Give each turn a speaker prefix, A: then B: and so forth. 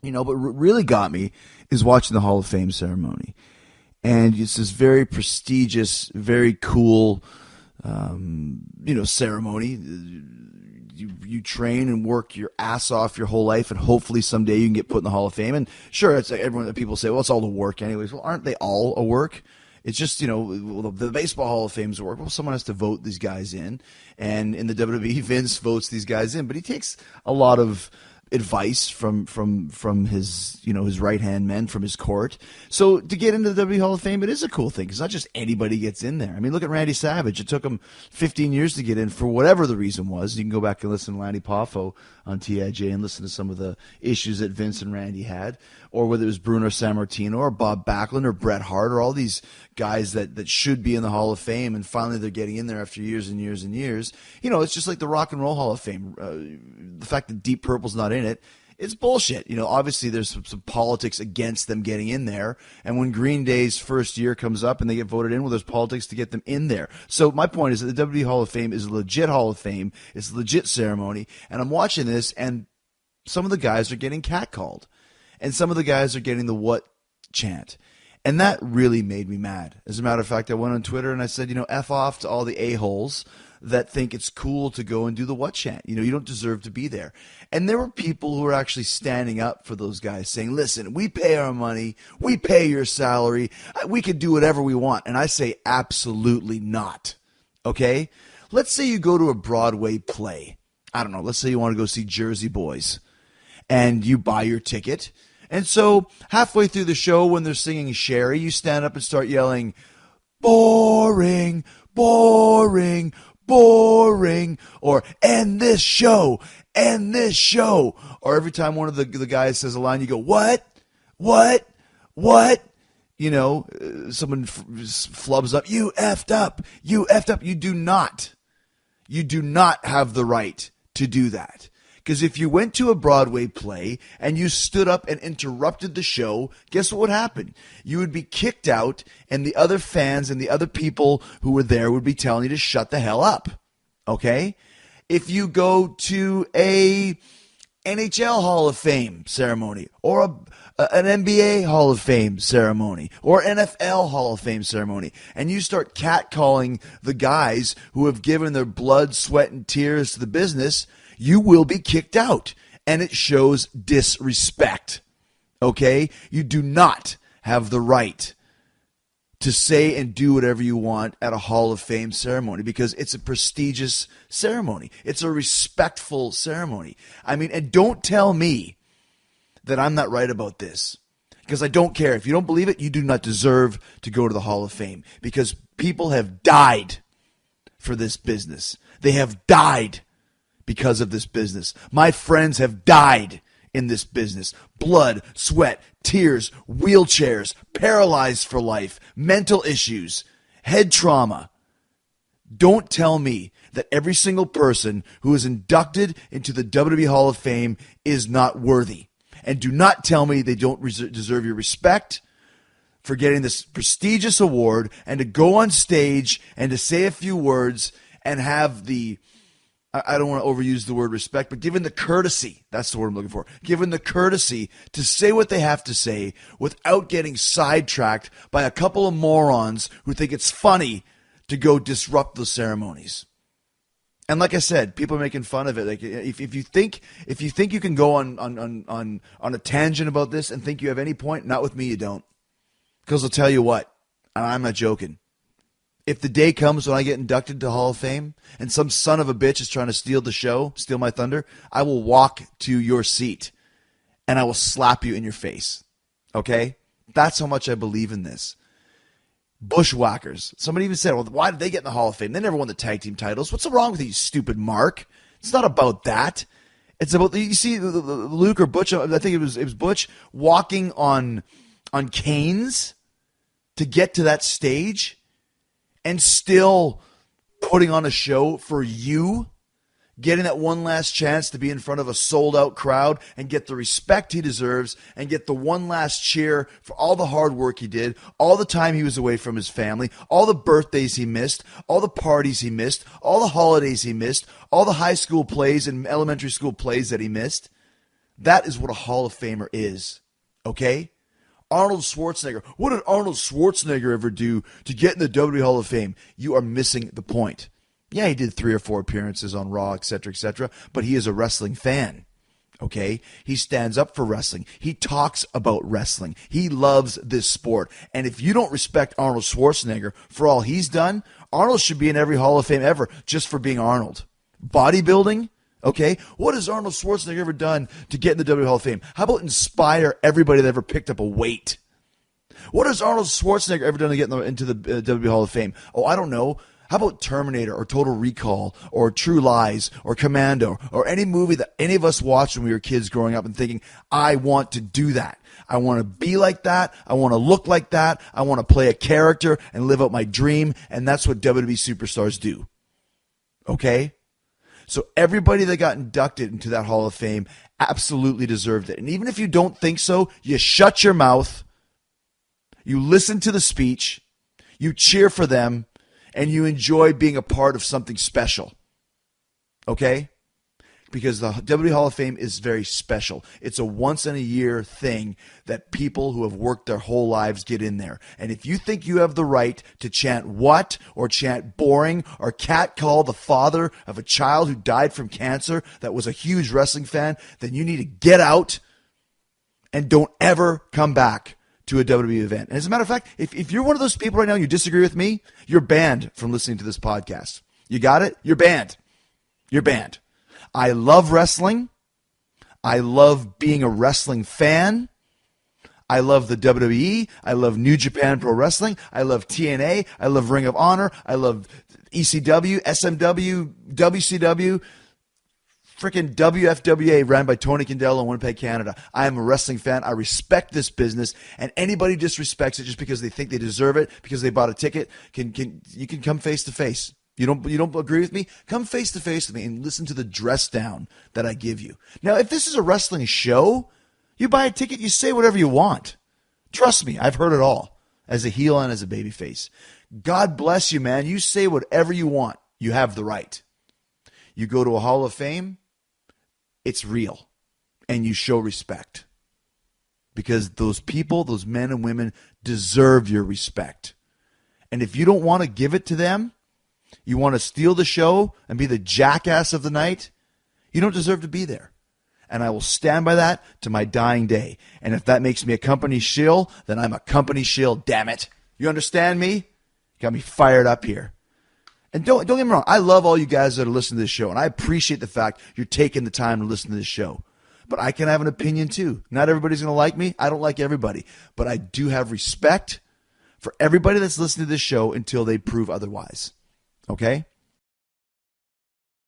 A: But what really got me is watching the Hall of Fame ceremony. And it's this very prestigious, very cool, ceremony. You train and work your ass off your whole life, and hopefully someday you can get put in the Hall of Fame. And sure, it's like everyone that people say, well, it's all the work anyways. Well, aren't they all a work? It's just, the Baseball Hall of Fame's a work. Well, someone has to vote these guys in. And in the WWE, Vince votes these guys in. But he takes a lot of advice from his his right hand men, from his court. So to get into the WWE Hall of Fame, it is a cool thing. It's not just anybody gets in there. I mean, look at Randy Savage. It took him 15 years to get in for whatever the reason was. You can go back and listen to Lanny Poffo on TIJ and listen to some of the issues that Vince and Randy had, or whether it was Bruno Sammartino or Bob Backlund or Bret Hart or all these guys that should be in the Hall of Fame, and finally they're getting in there after years and years and years. It's just like the Rock and Roll Hall of Fame. The fact that Deep Purple's not in it, it's bullshit. Obviously there's some politics against them getting in there. And when Green Day's first year comes up and they get voted in, well, there's politics to get them in there. So my point is that the WWE Hall of Fame is a legit Hall of Fame. It's a legit ceremony. And I'm watching this, and some of the guys are getting catcalled. And some of the guys are getting the what chant. And that really made me mad. As a matter of fact, I went on Twitter and I said, F off to all the a-holes that think it's cool to go and do the what chant. You don't deserve to be there. And there were people who were actually standing up for those guys, saying, listen, we pay our money, we pay your salary, we can do whatever we want. And I say, absolutely not. Okay? Let's say you go to a Broadway play. I don't know, let's say you want to go see Jersey Boys, and you buy your ticket. And so halfway through the show, when they're singing Sherry, you stand up and start yelling, boring, boring, boring, or end this show, end this show. Or every time one of the guys says a line, you go, what? Someone flubs up, you effed up, you effed up. You do not have the right to do that. Because if you went to a Broadway play and you stood up and interrupted the show, guess what would happen? You would be kicked out, and the other fans and the other people who were there would be telling you to shut the hell up. Okay? If you go to a NHL Hall of Fame ceremony, or an NBA Hall of Fame ceremony, or NFL Hall of Fame ceremony, and you start catcalling the guys who have given their blood, sweat, and tears to the business, you will be kicked out, and it shows disrespect, okay? You do not have the right to say and do whatever you want at a Hall of Fame ceremony, because it's a prestigious ceremony. It's a respectful ceremony. I mean, and don't tell me that I'm not right about this, because I don't care. If you don't believe it, you do not deserve to go to the Hall of Fame, because people have died for this business. They have died because of this business. My friends have died in this business. Blood, sweat, tears, wheelchairs, paralyzed for life, mental issues, head trauma. Don't tell me that every single person who is inducted into the WWE Hall of Fame is not worthy. And do not tell me they don't deserve your respect for getting this prestigious award, and to go on stage and to say a few words and have the, I don't want to overuse the word respect, but given the courtesy, that's the word I'm looking for, given the courtesy to say what they have to say without getting sidetracked by a couple of morons who think it's funny to go disrupt those ceremonies. And like I said, people are making fun of it. Like if you think you can go on a tangent about this and think you have any point, not with me, you don't. Because I'll tell you what, and I'm not joking. If the day comes when I get inducted to Hall of Fame and some son of a bitch is trying to steal the show, steal my thunder, I will walk to your seat and I will slap you in your face. Okay? That's how much I believe in this. Bushwhackers. Somebody even said, well, why did they get in the Hall of Fame? They never won the tag team titles. What's wrong with you, stupid Mark? It's not about that. It's about, you see Luke or Butch, I think it was Butch, walking on canes to get to that stage, and still putting on a show for you, getting that one last chance to be in front of a sold-out crowd and get the respect he deserves and get the one last cheer for all the hard work he did, all the time he was away from his family, all the birthdays he missed, all the parties he missed, all the holidays he missed, all the high school plays and elementary school plays that he missed. That is what a Hall of Famer is. Okay? Arnold Schwarzenegger. What did Arnold Schwarzenegger ever do to get in the WWE Hall of Fame? You are missing the point. Yeah, he did 3 or 4 appearances on Raw, etc., but he is a wrestling fan. Okay? He stands up for wrestling. He talks about wrestling. He loves this sport. And if you don't respect Arnold Schwarzenegger for all he's done, Arnold should be in every Hall of Fame ever just for being Arnold. Bodybuilding? Okay? What has Arnold Schwarzenegger ever done to get in the WWE Hall of Fame? How about inspire everybody that ever picked up a weight? What has Arnold Schwarzenegger ever done to get into the WWE Hall of Fame? Oh, I don't know. How about Terminator or Total Recall or True Lies or Commando or any movie that any of us watched when we were kids growing up and thinking, I want to do that. I want to be like that. I want to look like that. I want to play a character and live out my dream. And that's what WWE superstars do. Okay? So everybody that got inducted into that Hall of Fame absolutely deserved it. And even if you don't think so, you shut your mouth, you listen to the speech, you cheer for them, and you enjoy being a part of something special. Okay? Because the WWE Hall of Fame is very special. It's a once-in-a-year thing that people who have worked their whole lives get in there. And if you think you have the right to chant what or chant boring or catcall the father of a child who died from cancer that was a huge wrestling fan, then you need to get out and don't ever come back to a WWE event. And as a matter of fact, if you're one of those people right now and you disagree with me, you're banned from listening to this podcast. You got it? You're banned. You're banned. I love wrestling. I love being a wrestling fan. I love the WWE. I love New Japan Pro Wrestling. I love TNA. I love Ring of Honor. I love ECW, SMW, WCW, freaking WFWA ran by Tony Condello in Winnipeg, Canada. I am a wrestling fan. I respect this business, and anybody disrespects it just because they think they deserve it because they bought a ticket. You can come face to face. You don't agree with me? Come face to face with me and listen to the dress down that I give you. Now, if this is a wrestling show, you buy a ticket, you say whatever you want. Trust me, I've heard it all as a heel and as a babyface. God bless you, man. You say whatever you want. You have the right. You go to a Hall of Fame, it's real, and you show respect. Because those people, those men and women, deserve your respect. And if you don't want to give it to them, you want to steal the show and be the jackass of the night, you don't deserve to be there. And I will stand by that to my dying day. And if that makes me a company shill, then I'm a company shill, damn it. You understand me? Got me fired up here. And don't get me wrong, I love all you guys that are listening to this show, and I appreciate the fact you're taking the time to listen to this show. But I can have an opinion too. Not everybody's going to like me. I don't like everybody. But I do have respect for everybody that's listening to this show until they prove otherwise. Okay?